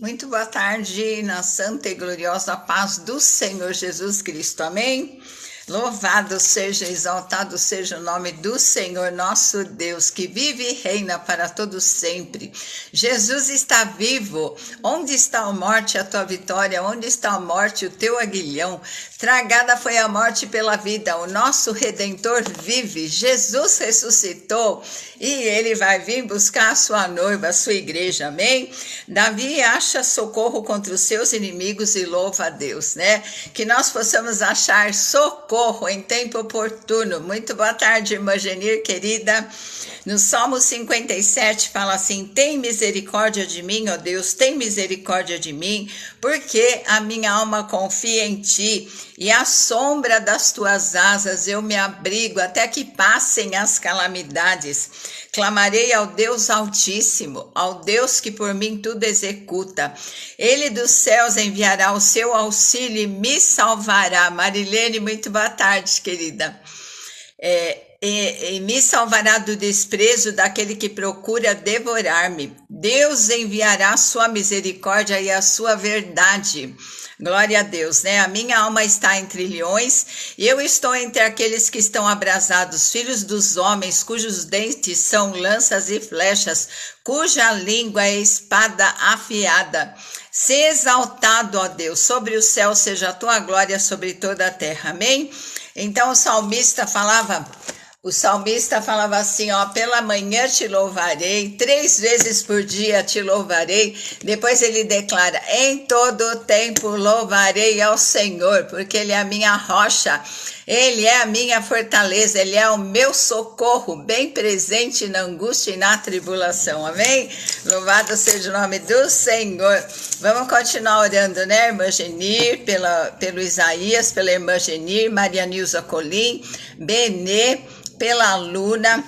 Muito boa tarde, na santa e gloriosa paz do Senhor Jesus Cristo. Amém? Louvado seja, exaltado seja o nome do Senhor nosso Deus, que vive e reina para todo sempre. Jesus está vivo. Onde está a morte, a tua vitória? Onde está a morte, o teu aguilhão? Tragada foi a morte pela vida. O nosso Redentor vive. Jesus ressuscitou e ele vai vir buscar a sua noiva, a sua igreja. Amém? Davi acha socorro contra os seus inimigos e louva a Deus, né? Que nós possamos achar socorro em tempo oportuno. Muito boa tarde, irmã Genir, querida. No Salmo 57 fala assim: tem misericórdia de mim, ó Deus, tem misericórdia de mim, porque a minha alma confia em ti, e à sombra das tuas asas eu me abrigo até que passem as calamidades. Clamarei ao Deus Altíssimo, ao Deus que por mim tudo executa. Ele dos céus enviará o seu auxílio e me salvará. Marilene, muito boa tarde, querida. E me salvará do desprezo daquele que procura devorar-me. Deus enviará a sua misericórdia e a sua verdade. Glória a Deus, né? A minha alma está entre leões e eu estou entre aqueles que estão abrasados, filhos dos homens, cujos dentes são lanças e flechas, cuja língua é espada afiada. Se exaltado, ó Deus, sobre o céu seja a tua glória sobre toda a terra. Amém? Então o salmista falava assim, ó: pela manhã te louvarei, 3 vezes por dia te louvarei. Depois ele declara: em todo o tempo louvarei ao Senhor, porque ele é a minha rocha, ele é a minha fortaleza, ele é o meu socorro, bem presente na angústia e na tribulação. Amém? Louvado seja o nome do Senhor. Vamos continuar orando, né, irmã Genir, pelo Isaías, pela irmã Genir, Maria Nilza Colim, Benê, pela Luna,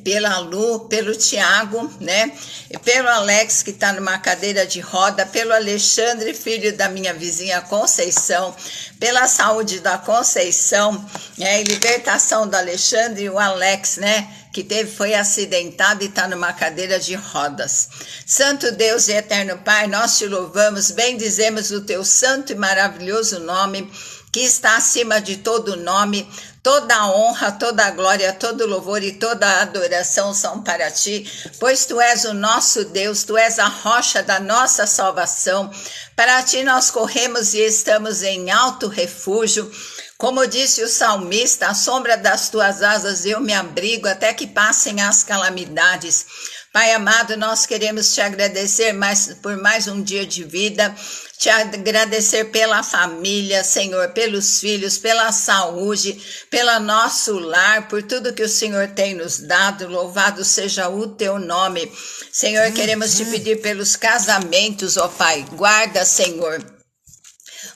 pela Lu, pelo Tiago, né? E pelo Alex, que está numa cadeira de roda, pelo Alexandre, filho da minha vizinha Conceição, pela saúde da Conceição, né? E libertação do Alexandre e o Alex, né? Que foi acidentado e está numa cadeira de rodas. Santo Deus e eterno Pai, nós te louvamos, bendizemos o teu santo e maravilhoso nome, que está acima de todo nome. Toda a honra, toda a glória, todo o louvor e toda a adoração são para ti, pois tu és o nosso Deus, tu és a rocha da nossa salvação. Para ti nós corremos e estamos em alto refúgio. Como disse o salmista, à sombra das tuas asas eu me abrigo até que passem as calamidades. Pai amado, nós queremos te agradecer por mais um dia de vida, te agradecer pela família, Senhor, pelos filhos, pela saúde, pelo nosso lar, por tudo que o Senhor tem nos dado. Louvado seja o teu nome. Senhor, queremos te pedir pelos casamentos, ó Pai. Guarda, Senhor.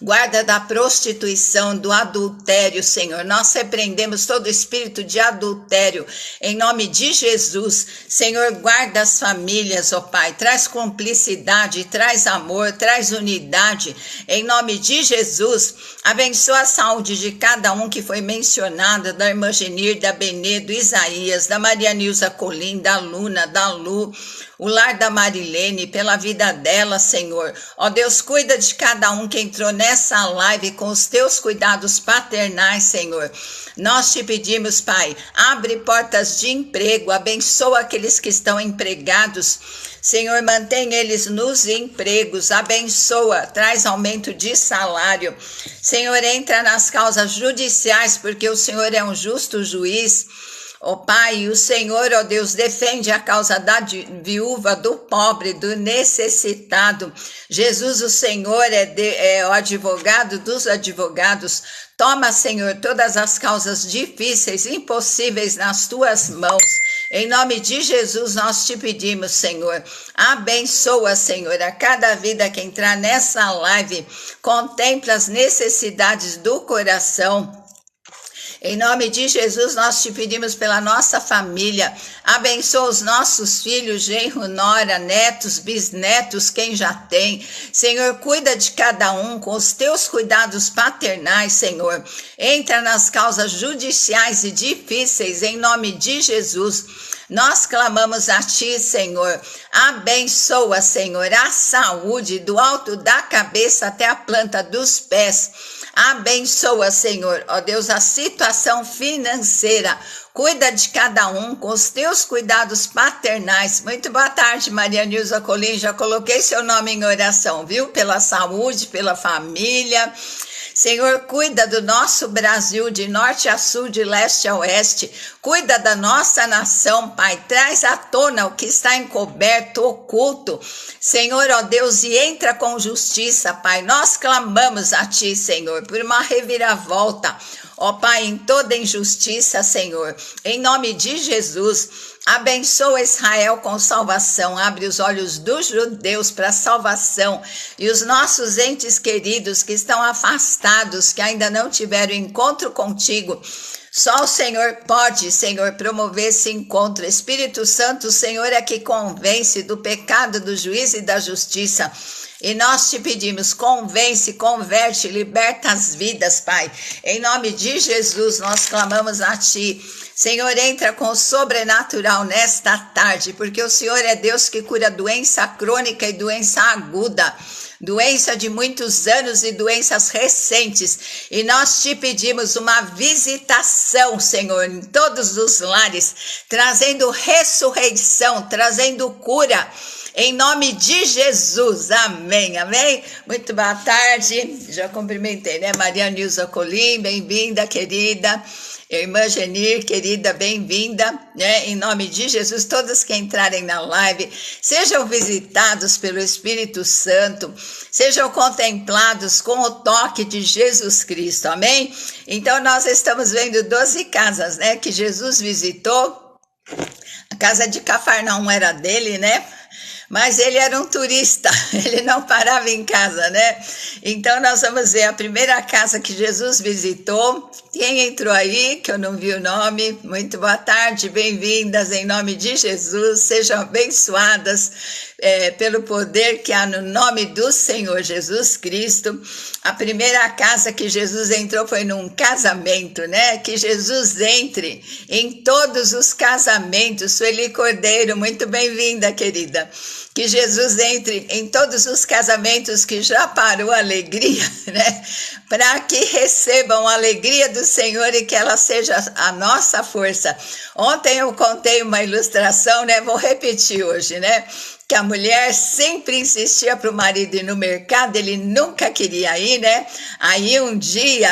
Guarda da prostituição, do adultério, Senhor. Nós repreendemos todo espírito de adultério em nome de Jesus. Senhor, guarda as famílias, ó Pai. Traz cumplicidade, traz amor, traz unidade em nome de Jesus. Abençoa a saúde de cada um que foi mencionado, da irmã Genir, da Benê, do Isaías, da Maria Nilza Colim, da Luna, da Lu, o lar da Marilene, pela vida dela, Senhor. Ó Deus, cuida de cada um que entrou nessa live com os teus cuidados paternais, Senhor. Nós te pedimos, Pai, abre portas de emprego, abençoa aqueles que estão empregados. Senhor, mantém eles nos empregos, abençoa, traz aumento de salário. Senhor, entra nas causas judiciais, porque o Senhor é um justo juiz. Ó Pai, o Senhor, ó Deus, defende a causa da viúva, do pobre, do necessitado. Jesus, o Senhor, é o advogado dos advogados. Toma, Senhor, todas as causas difíceis, impossíveis nas tuas mãos. Em nome de Jesus, nós te pedimos, Senhor, abençoa, Senhor, a cada vida que entrar nessa live, contempla as necessidades do coração. Em nome de Jesus, nós te pedimos pela nossa família. Abençoa os nossos filhos, genro, nora, netos, bisnetos, quem já tem. Senhor, cuida de cada um com os teus cuidados paternais, Senhor. Entra nas causas judiciais e difíceis, em nome de Jesus. Nós clamamos a ti, Senhor. Abençoa, Senhor, a saúde do alto da cabeça até a planta dos pés. Abençoa, Senhor, ó Deus, a situação financeira. Cuida de cada um com os teus cuidados paternais. Muito boa tarde, Maria Nilza Colim. Já coloquei seu nome em oração, viu? Pela saúde, pela família. Senhor, cuida do nosso Brasil, de norte a sul, de leste a oeste. Cuida da nossa nação, Pai. Traz à tona o que está encoberto, oculto. Senhor, ó Deus, e entra com justiça, Pai. Nós clamamos a Ti, Senhor, por uma reviravolta. Ó Pai, em toda injustiça, Senhor. Em nome de Jesus, abençoa Israel com salvação, abre os olhos dos judeus para salvação e os nossos entes queridos que estão afastados, que ainda não tiveram encontro contigo. Só o Senhor pode, Senhor, promover esse encontro. Espírito Santo, o Senhor é que convence do pecado, do juízo e da justiça. E nós te pedimos, convence, converte, liberta as vidas, Pai. Em nome de Jesus, nós clamamos a Ti. Senhor, entra com o sobrenatural nesta tarde, porque o Senhor é Deus que cura doença crônica e doença aguda. Doença de muitos anos e doenças recentes. E nós te pedimos uma visitação, Senhor, em todos os lares, trazendo ressurreição, trazendo cura. Em nome de Jesus, amém, amém? Muito boa tarde, já cumprimentei, né? Maria Nilza Colim, bem-vinda, querida. Irmã Genir, querida, bem-vinda, né? Em nome de Jesus, todos que entrarem na live, sejam visitados pelo Espírito Santo, sejam contemplados com o toque de Jesus Cristo, amém? Então, nós estamos vendo 12 casas, né? Que Jesus visitou. A casa de Cafarnaum era dele, né? Mas ele era um turista, ele não parava em casa, né? Então nós vamos ver a primeira casa que Jesus visitou. Quem entrou aí, que eu não vi o nome, muito boa tarde, bem-vindas em nome de Jesus, sejam abençoadas pelo poder que há no nome do Senhor Jesus Cristo. A primeira casa que Jesus entrou foi num casamento, né? Que Jesus entre em todos os casamentos. Sueli Cordeiro, muito bem-vinda, querida. Que Jesus entre em todos os casamentos que já parou a alegria, né? Para que recebam a alegria do Senhor e que ela seja a nossa força. Ontem eu contei uma ilustração, né? Vou repetir hoje, né? Que a mulher sempre insistia para o marido ir no mercado, ele nunca queria ir, né? Aí um dia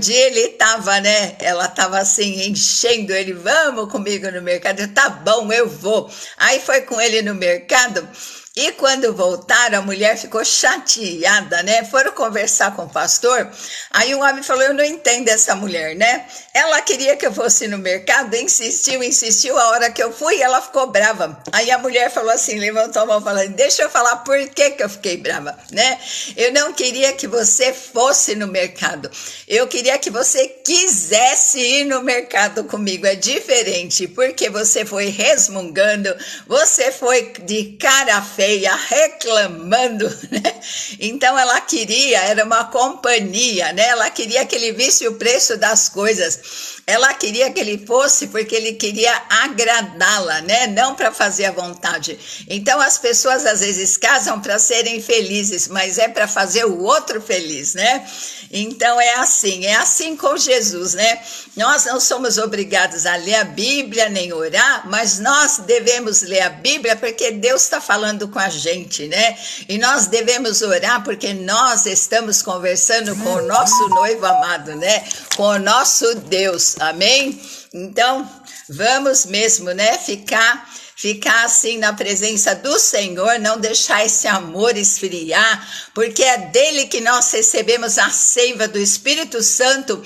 ele estava, né? Ela estava assim, enchendo ele, vamos comigo no mercado. Eu, tá bom, eu vou. Aí foi com ele no mercado. E quando voltaram, a mulher ficou chateada, né? Foram conversar com o pastor, aí o homem falou, eu não entendo essa mulher, né? Ela queria que eu fosse no mercado, insistiu, a hora que eu fui, ela ficou brava. Aí a mulher falou assim, levantou a mão e falou, deixa eu falar por que eu fiquei brava, né? Eu não queria que você fosse no mercado, eu queria que você quisesse ir no mercado comigo, é diferente, porque você foi resmungando, você foi de cara feia, reclamando, né? Então ela queria, era uma companhia, né? Ela queria que ele visse o preço das coisas. Ela queria que ele fosse porque ele queria agradá-la, né? Não para fazer a vontade. Então as pessoas às vezes casam para serem felizes, mas é para fazer o outro feliz, né? Então é assim com Jesus, né? Nós não somos obrigados a ler a Bíblia nem orar, mas nós devemos ler a Bíblia porque Deus está falando com a gente, né? E nós devemos orar porque nós estamos conversando com o nosso noivo amado, né? Com o nosso Deus, amém? Então, vamos mesmo, né? Ficar assim na presença do Senhor, não deixar esse amor esfriar, porque é dele que nós recebemos a seiva do Espírito Santo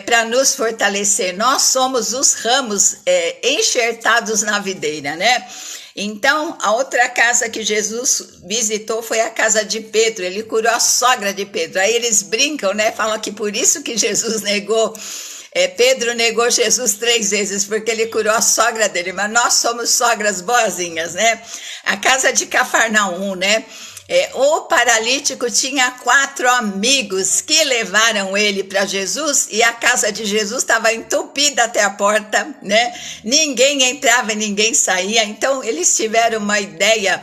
para nos fortalecer. Nós somos os ramos enxertados na videira, né? Então, a outra casa que Jesus visitou foi a casa de Pedro, ele curou a sogra de Pedro. Aí eles brincam, né? Falam que por isso que Jesus negou Pedro negou Jesus 3 vezes porque ele curou a sogra dele, mas nós somos sogras boazinhas, né? A casa de Cafarnaum, né? O paralítico tinha 4 amigos que levaram ele para Jesus e a casa de Jesus estava entupida até a porta, né? Ninguém entrava e ninguém saía. Então eles tiveram uma ideia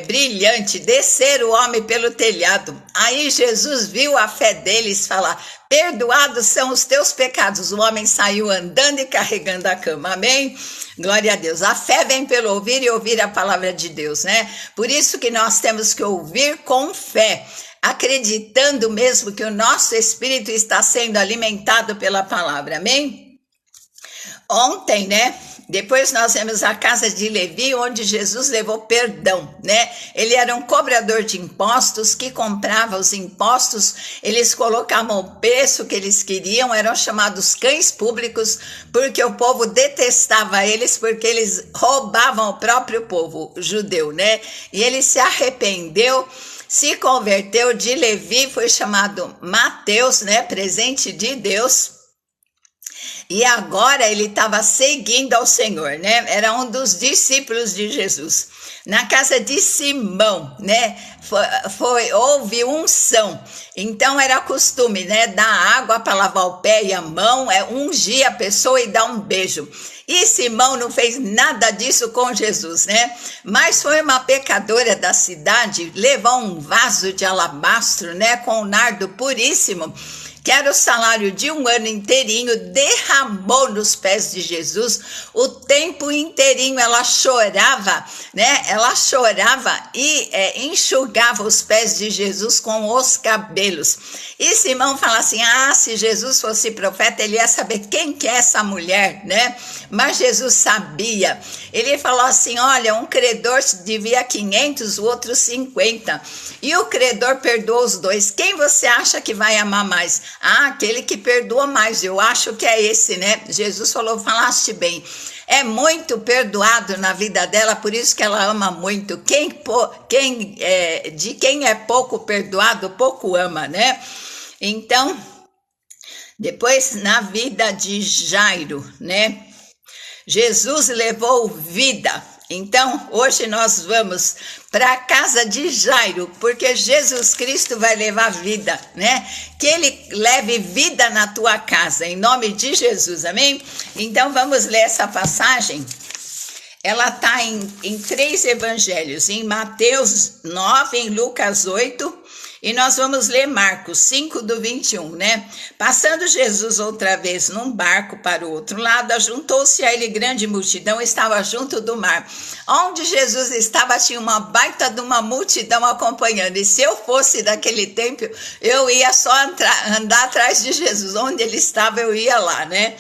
brilhante, descer o homem pelo telhado. Aí Jesus viu a fé deles falar: perdoados são os teus pecados. O homem saiu andando e carregando a cama. Amém? Glória a Deus. A fé vem pelo ouvir e ouvir a palavra de Deus, né? Por isso que nós temos que ouvir com fé, acreditando mesmo que o nosso espírito está sendo alimentado pela palavra. Amém? Ontem, né? Depois nós vemos a casa de Levi, onde Jesus levou perdão, né? Ele era um cobrador de impostos que comprava os impostos, eles colocavam o preço que eles queriam, eram chamados cães públicos, porque o povo detestava eles, porque eles roubavam o próprio povo judeu, né? E ele se arrependeu, se converteu de Levi, foi chamado Mateus, né? Presente de Deus. E agora ele estava seguindo ao Senhor, né? Era um dos discípulos de Jesus. Na casa de Simão, né? Houve unção. Então era costume, né? Dar água para lavar o pé e a mão, ungir a pessoa e dar um beijo. E Simão não fez nada disso com Jesus, né? Mas foi uma pecadora da cidade, levou um vaso de alabastro, né? Com nardo puríssimo, que era o salário de um ano inteirinho, derramou nos pés de Jesus, o tempo inteirinho ela chorava, né? Ela chorava e enxugava os pés de Jesus com os cabelos. E Simão fala assim: se Jesus fosse profeta, ele ia saber quem que é essa mulher, né? Mas Jesus sabia. Ele falou assim: olha, um credor devia 500, o outro 50. E o credor perdoou os dois. Quem você acha que vai amar mais? Aquele que perdoa mais. Eu acho que é esse, né? Jesus falou: falaste bem. É muito perdoado na vida dela, por isso que ela ama muito. De quem é pouco perdoado, pouco ama, né? Então, depois na vida de Jairo, né? Jesus levou vida. Então, hoje nós vamos para a casa de Jairo, porque Jesus Cristo vai levar vida, né? Que ele leve vida na tua casa, em nome de Jesus, amém? Então, vamos ler essa passagem. Ela está em 3 evangelhos, em Mateus 9, em Lucas 8, e nós vamos ler Marcos 5, do 21, né? Passando Jesus outra vez num barco para o outro lado, ajuntou-se a ele grande multidão, estava junto do mar. Onde Jesus estava, tinha uma baita de uma multidão acompanhando. E se eu fosse daquele tempo, eu ia só andar atrás de Jesus. Onde ele estava, eu ia lá, né?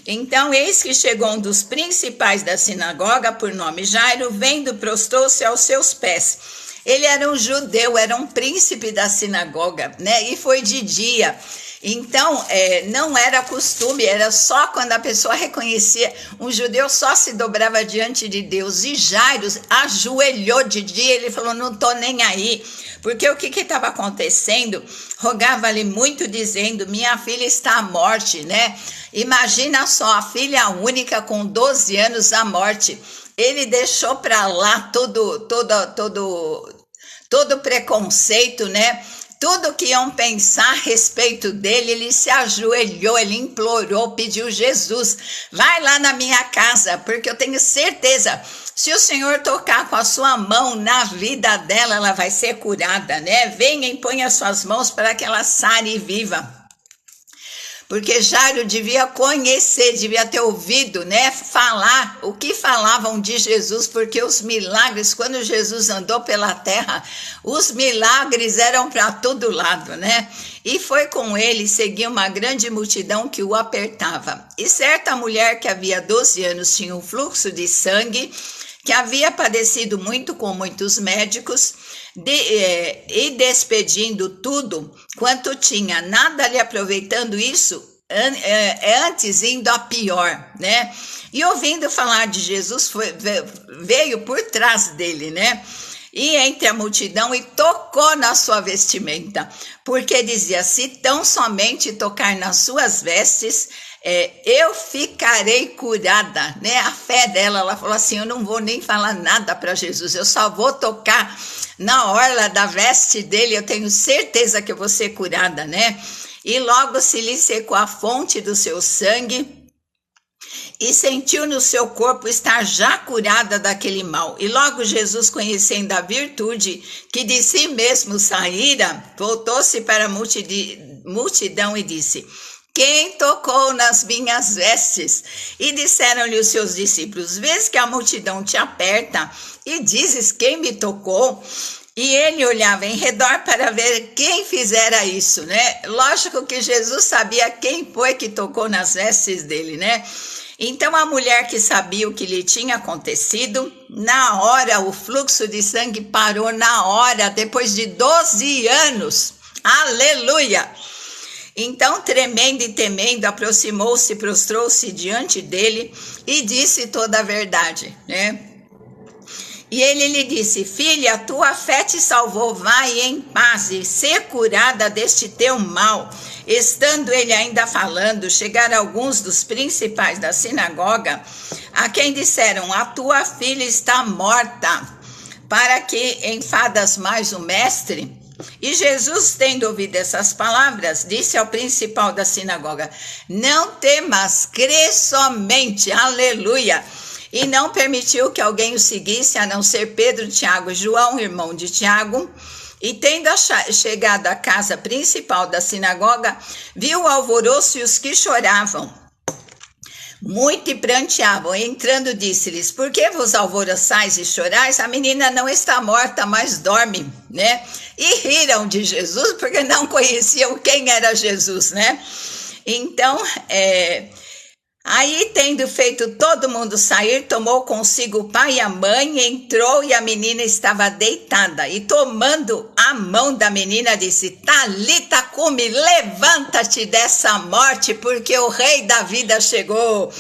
Então, eis que chegou um dos principais da sinagoga, por nome Jairo, vendo, prostrou-se aos seus pés. Ele era um judeu, era um príncipe da sinagoga, né? E foi de dia. Então, não era costume, era só quando a pessoa reconhecia. Um judeu só se dobrava diante de Deus. E Jairo ajoelhou de dia, ele falou: não estou nem aí. Porque o que estava acontecendo? Rogava-lhe muito, dizendo: minha filha está à morte, né? Imagina só, a filha única com 12 anos à morte. Ele deixou para lá todo preconceito, né? Tudo que iam pensar a respeito dele, ele se ajoelhou, ele implorou, pediu: Jesus, vai lá na minha casa, porque eu tenho certeza, se o Senhor tocar com a sua mão na vida dela, ela vai ser curada, né? Venha e ponha as suas mãos para que ela sare e viva. Porque Jairo devia conhecer, devia ter ouvido, né, falar o que falavam de Jesus, porque os milagres, quando Jesus andou pela terra, os milagres eram para todo lado, né? E foi com ele, seguia uma grande multidão que o apertava. E certa mulher que havia 12 anos tinha um fluxo de sangue, que havia padecido muito com muitos médicos, e despedindo tudo quanto tinha, nada lhe aproveitando isso, antes indo a pior, né? E ouvindo falar de Jesus, veio por trás dele, né? E entre a multidão e tocou na sua vestimenta, porque dizia: se tão somente tocar nas suas vestes, eu ficarei curada, né? A fé dela, ela falou assim, eu não vou nem falar nada para Jesus, eu só vou tocar na orla da veste dele, eu tenho certeza que eu vou ser curada, né? E logo se lhe secou a fonte do seu sangue, e sentiu no seu corpo estar já curada daquele mal. E logo Jesus, conhecendo a virtude que de si mesmo saíra, voltou-se para a multidão e disse, quem tocou nas minhas vestes? E disseram-lhe os seus discípulos, vês que a multidão te aperta e dizes quem me tocou? E ele olhava em redor para ver quem fizera isso, né? Lógico que Jesus sabia quem foi que tocou nas vestes dele, né? Então a mulher que sabia o que lhe tinha acontecido, na hora o fluxo de sangue parou na hora, depois de 12 anos. Aleluia! Então, tremendo e temendo, aproximou-se, prostrou-se diante dele e disse toda a verdade, né? E ele lhe disse, filha, tua fé te salvou, vai em paz e ser curada deste teu mal. Estando ele ainda falando, chegaram alguns dos principais da sinagoga, a quem disseram, a tua filha está morta, para que enfadas mais o mestre? E Jesus, tendo ouvido essas palavras, disse ao principal da sinagoga, não temas, crê somente, aleluia. E não permitiu que alguém o seguisse, a não ser Pedro, Tiago e João, irmão de Tiago. E tendo chegado à casa principal da sinagoga, viu o alvoroço e os que choravam muito e pranteavam. Entrando, disse-lhes, por que vos alvoroçais e chorais? A menina não está morta, mas dorme, né? E riram de Jesus, porque não conheciam quem era Jesus, né? Então, aí, tendo feito todo mundo sair, tomou consigo o pai e a mãe, entrou e a menina estava deitada. E tomando a mão da menina, disse, Talita cumi, levanta-te dessa morte, porque o rei da vida chegou.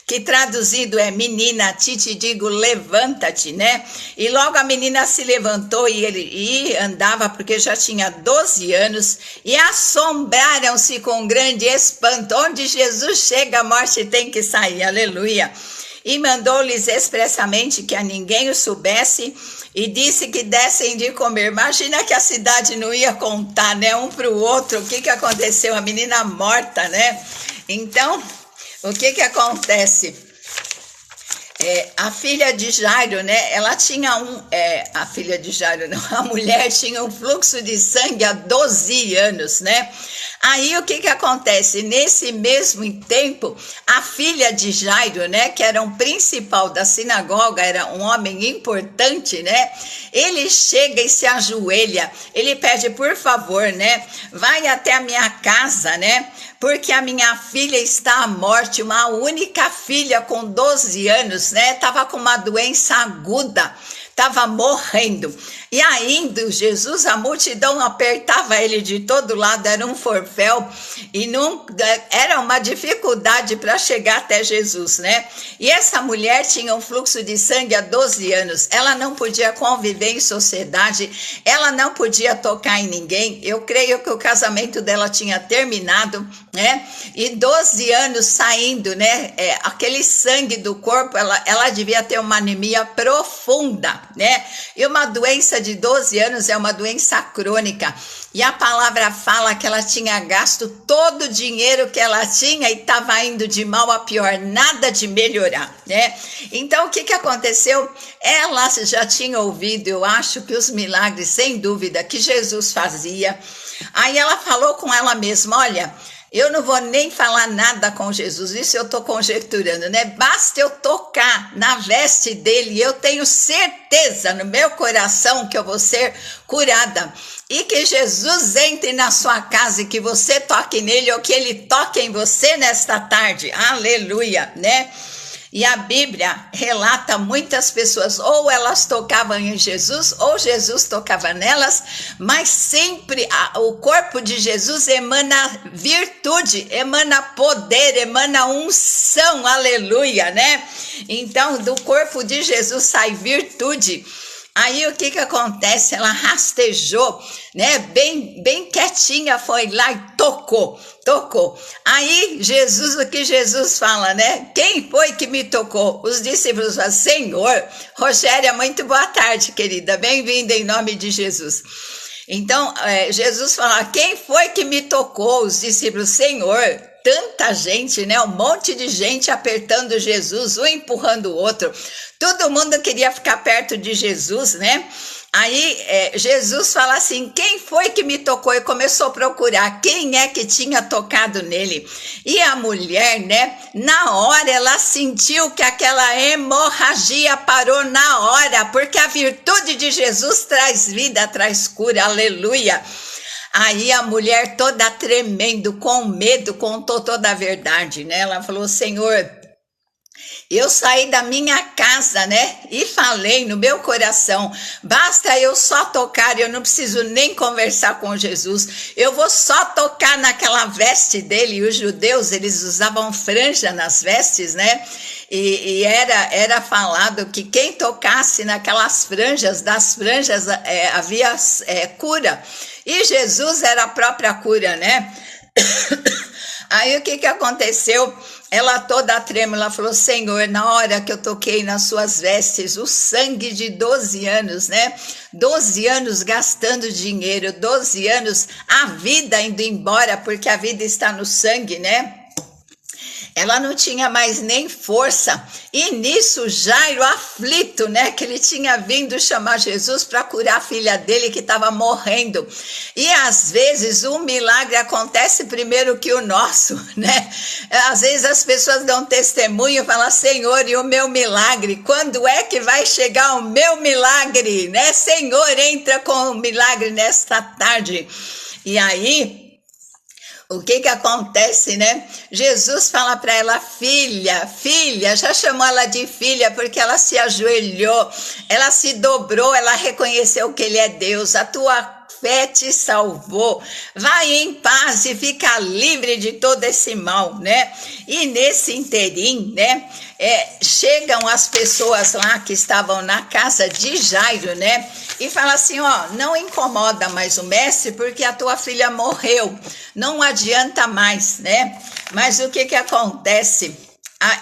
Que traduzido é, menina, te digo, levanta-te, né? E logo a menina se levantou e andava, porque já tinha 12 anos, e assombraram-se com grande espanto. Onde Jesus chega, a morte tem que sair, aleluia. E mandou-lhes expressamente que a ninguém o soubesse, e disse que dessem de comer. Imagina que a cidade não ia contar, né, um para o outro, o que aconteceu, a menina morta, né? Então, o que acontece? A filha de Jairo, né? Ela tinha a filha de Jairo, não, a mulher tinha um fluxo de sangue há 12 anos, né? Aí o que acontece? Nesse mesmo tempo, a filha de Jairo, né? Que era um principal da sinagoga, era um homem importante, né? Ele chega e se ajoelha, ele pede, por favor, né? Vai até a minha casa, né? Porque a minha filha está à morte, uma única filha com 12 anos, né? Estava com uma doença aguda, estava morrendo. E ainda Jesus, a multidão apertava ele de todo lado, era um forféu, e não, era uma dificuldade para chegar até Jesus, né? E essa mulher tinha um fluxo de sangue há 12 anos, ela não podia conviver em sociedade, ela não podia tocar em ninguém. Eu creio que o casamento dela tinha terminado, né? E 12 anos saindo, né? Aquele sangue do corpo, ela devia ter uma anemia profunda, né? E uma doença de 12 anos é uma doença crônica, e a palavra fala que ela tinha gasto todo o dinheiro que ela tinha e estava indo de mal a pior, nada de melhorar, né? Então o que aconteceu? Ela já tinha ouvido, eu acho, que os milagres, sem dúvida, que Jesus fazia. Aí ela falou com ela mesma, olha, eu não vou nem falar nada com Jesus, isso eu estou conjecturando, né? Basta eu tocar na veste dele, eu tenho certeza no meu coração que eu vou ser curada. E que Jesus entre na sua casa e que você toque nele, ou que ele toque em você nesta tarde, aleluia, né? E a Bíblia relata muitas pessoas, ou elas tocavam em Jesus, ou Jesus tocava nelas, mas sempre o corpo de Jesus emana virtude, emana poder, emana unção, aleluia, né? Então, do corpo de Jesus sai virtude. Aí o que acontece? Ela rastejou, né? Bem quietinha, foi lá e tocou. Aí Jesus, o que Jesus fala, né? Quem foi que me tocou? Os discípulos falam, Senhor. Rogéria, muito boa tarde, querida. Bem-vinda em nome de Jesus. Então, Jesus fala, quem foi que me tocou? Os discípulos, Senhor. Tanta gente, né? Um monte de gente apertando Jesus, um empurrando o outro. Todo mundo queria ficar perto de Jesus, né? Aí Jesus fala assim, quem foi que me tocou? E começou a procurar quem é que tinha tocado nele. E a mulher, né? Na hora ela sentiu que aquela hemorragia parou na hora, porque a virtude de Jesus traz vida, traz cura, aleluia. Aí a mulher toda tremendo, com medo, contou toda a verdade, né? Ela falou, Senhor, eu saí da minha casa, né? E falei no meu coração, basta eu só tocar, eu não preciso nem conversar com Jesus. Eu vou só tocar naquela veste dele. E os judeus, eles usavam franja nas vestes, né? E era falado que quem tocasse naquelas franjas, das franjas havia cura. E Jesus era a própria cura, né? Aí o que aconteceu? Ela toda trêmula falou, Senhor, na hora que eu toquei nas suas vestes, o sangue de 12 anos, né? 12 anos gastando dinheiro, 12 anos a vida indo embora, porque a vida está no sangue, né? Ela não tinha mais nem força, e nisso Jairo aflito, né, que ele tinha vindo chamar Jesus para curar a filha dele que estava morrendo, e às vezes o milagre acontece primeiro que o nosso, né, às vezes as pessoas dão testemunho e falam, Senhor, e o meu milagre, quando é que vai chegar o meu milagre, né, Senhor, entra com o milagre nesta tarde. E aí, o que acontece, né? Jesus fala para ela, filha, já chamou ela de filha porque ela se ajoelhou, ela se dobrou, ela reconheceu que ele é Deus, a tua fé te salvou, vai em paz e fica livre de todo esse mal, né? E nesse interim, né? Chegam as pessoas lá que estavam na casa de Jairo, né? E fala assim, ó, não incomoda mais o mestre porque a tua filha morreu, não adianta mais, né? Mas o que acontece?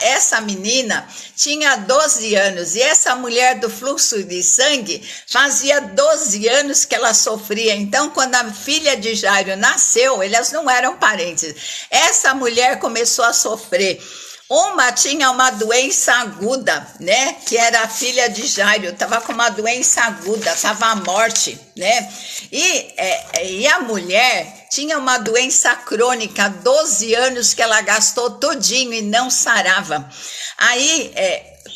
Essa menina tinha 12 anos e essa mulher do fluxo de sangue fazia 12 anos que ela sofria. Então, quando a filha de Jairo nasceu, elas não eram parentes. Essa mulher começou a sofrer. Uma tinha uma doença aguda, né? Que era a filha de Jairo, estava com uma doença aguda, estava à morte, né? E a mulher tinha uma doença crônica, 12 anos que ela gastou todinho e não sarava. Aí,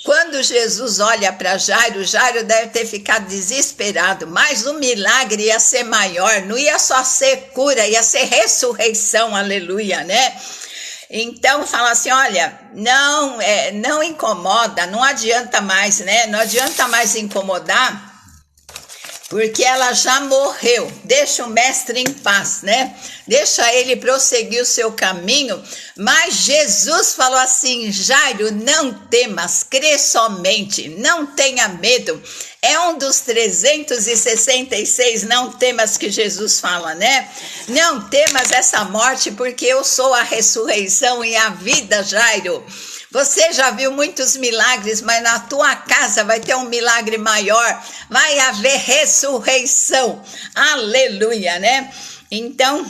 quando Jesus olha para Jairo, Jairo deve ter ficado desesperado, mas o milagre ia ser maior, não ia só ser cura, ia ser ressurreição, aleluia, né? Então, fala assim, olha, não incomoda, não adianta mais, né? Não adianta mais incomodar, porque ela já morreu. Deixa o mestre em paz, né? Deixa ele prosseguir o seu caminho. Mas Jesus falou assim, Jairo, não temas, crê somente, não tenha medo. É um dos 366 não temas que Jesus fala, né? Não temas essa morte, porque eu sou a ressurreição e a vida, Jairo. Você já viu muitos milagres, mas na tua casa vai ter um milagre maior. Vai haver ressurreição. Aleluia, né? Então,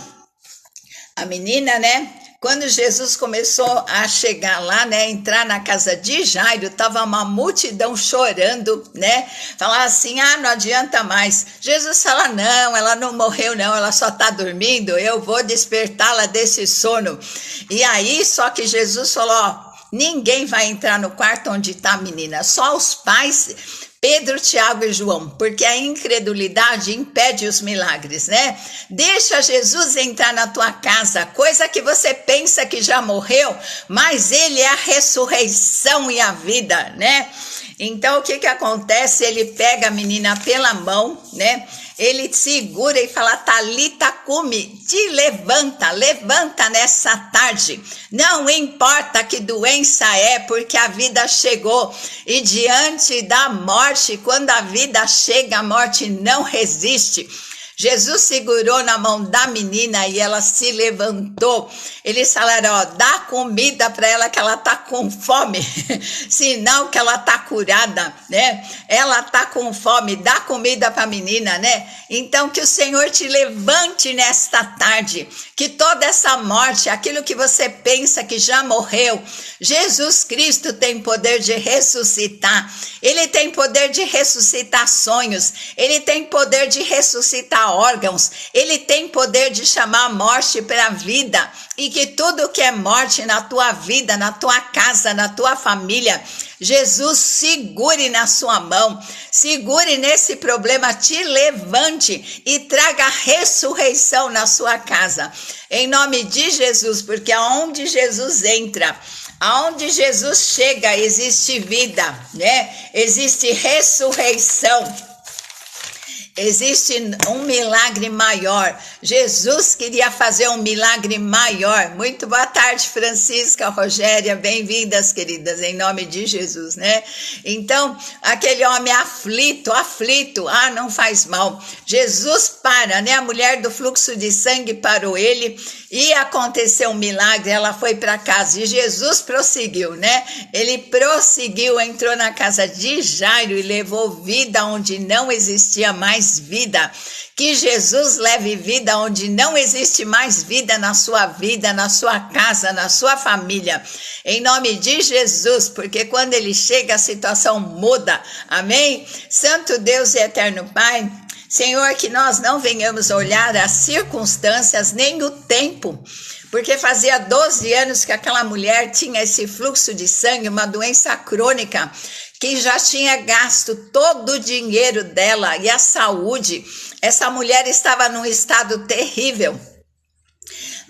a menina, né? Quando Jesus começou a chegar lá, né, entrar na casa de Jairo, tava uma multidão chorando, né, falar assim, não adianta mais. Jesus fala, não, ela não morreu não, ela só tá dormindo, eu vou despertá-la desse sono. E aí, só que Jesus falou, ó, ninguém vai entrar no quarto onde tá a menina, só os pais, Pedro, Tiago e João, porque a incredulidade impede os milagres, né? Deixa Jesus entrar na tua casa, coisa que você pensa que já morreu, mas ele é a ressurreição e a vida, né? Então o que acontece? Ele pega a menina pela mão, né? Ele segura e fala: Talita cumi, te levanta, levanta nessa tarde. Não importa que doença é, porque a vida chegou. E diante da morte, quando a vida chega, a morte não resiste. Jesus segurou na mão da menina e ela se levantou. Eles falaram: ó, dá comida para ela que ela tá com fome, sinal que ela tá curada, né? Ela tá com fome, dá comida para a menina, né? Então que o Senhor te levante nesta tarde, que toda essa morte, aquilo que você pensa que já morreu, Jesus Cristo tem poder de ressuscitar. Ele tem poder de ressuscitar sonhos, ele tem poder de ressuscitar órgãos, ele tem poder de chamar a morte para a vida, e que tudo que é morte na tua vida, na tua casa, na tua família, Jesus segure na sua mão, segure nesse problema, te levante e traga ressurreição na sua casa, em nome de Jesus, porque aonde Jesus entra, aonde Jesus chega, existe vida, né? Existe ressurreição. Existe um milagre maior. Jesus queria fazer um milagre maior. Muito boa tarde, Francisca, Rogéria, bem-vindas, queridas, em nome de Jesus, né? Então, aquele homem aflito, não faz mal. Jesus para, né? A mulher do fluxo de sangue parou ele e aconteceu um milagre, ela foi para casa e Jesus prosseguiu, né? Ele prosseguiu, entrou na casa de Jairo e levou vida onde não existia mais vida. Que Jesus leve vida onde não existe mais vida, na sua vida, na sua casa, na sua família, em nome de Jesus, porque quando ele chega a situação muda, amém? Santo Deus e eterno Pai, Senhor, que nós não venhamos olhar as circunstâncias nem o tempo, porque fazia 12 anos que aquela mulher tinha esse fluxo de sangue, uma doença crônica, que já tinha gasto todo o dinheiro dela e a saúde. Essa mulher estava num estado terrível.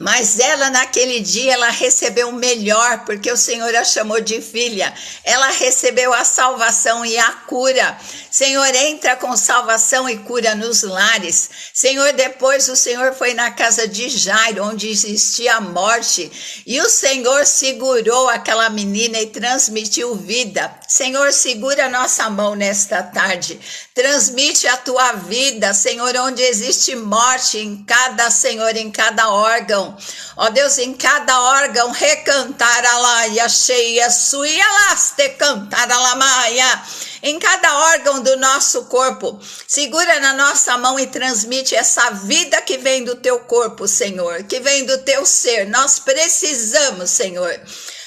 Mas ela naquele dia, ela recebeu o melhor, porque o Senhor a chamou de filha. Ela recebeu a salvação e a cura. Senhor, entra com salvação e cura nos lares. Senhor, depois o Senhor foi na casa de Jairo, onde existia a morte. E o Senhor segurou aquela menina e transmitiu vida. Senhor, segura a nossa mão nesta tarde. Transmite a tua vida, Senhor, onde existe morte em cada, Senhor, em cada órgão. Ó Deus, em cada órgão, recantar a laia cheia, suia laste cantar a lamaia. Em cada órgão do nosso corpo, segura na nossa mão e transmite essa vida que vem do teu corpo, Senhor, que vem do teu ser. Nós precisamos, Senhor.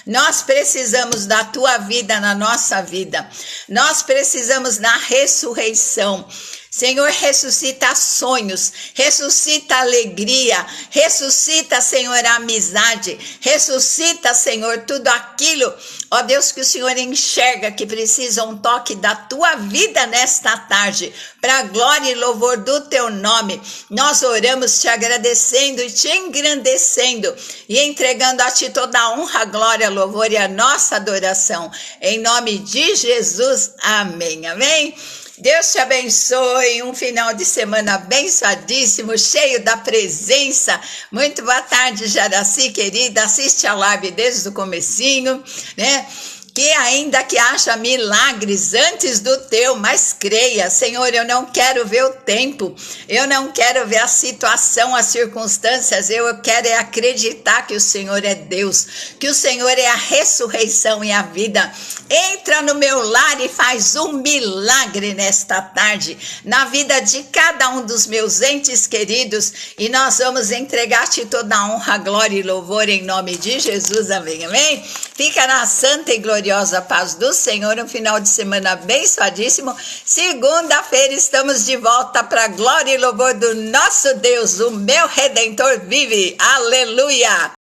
Nós precisamos da tua vida na nossa vida. Nós precisamos da ressurreição. Senhor, ressuscita sonhos, ressuscita alegria, ressuscita, Senhor, a amizade, ressuscita, Senhor, tudo aquilo, ó Deus, que o Senhor enxerga que precisa um toque da tua vida nesta tarde, para a glória e louvor do teu nome. Nós oramos te agradecendo e te engrandecendo e entregando a ti toda a honra, glória, louvor e a nossa adoração. Em nome de Jesus, amém, amém. Deus te abençoe, um final de semana abençoadíssimo, cheio da presença. Muito boa tarde, Jaraci, querida, assiste a live desde o comecinho, né? Que ainda que haja milagres antes do teu, mas creia, Senhor, eu não quero ver o tempo, eu não quero ver a situação, as circunstâncias, eu quero é acreditar que o Senhor é Deus, que o Senhor é a ressurreição e a vida. Entra no meu lar e faz um milagre nesta tarde, na vida de cada um dos meus entes queridos, e nós vamos entregar-te toda a honra, glória e louvor em nome de Jesus, amém, amém? Fica na santa e gloriosa paz do Senhor, um final de semana abençoadíssimo. Segunda-feira estamos de volta para a glória e louvor do nosso Deus, o meu Redentor vive, aleluia!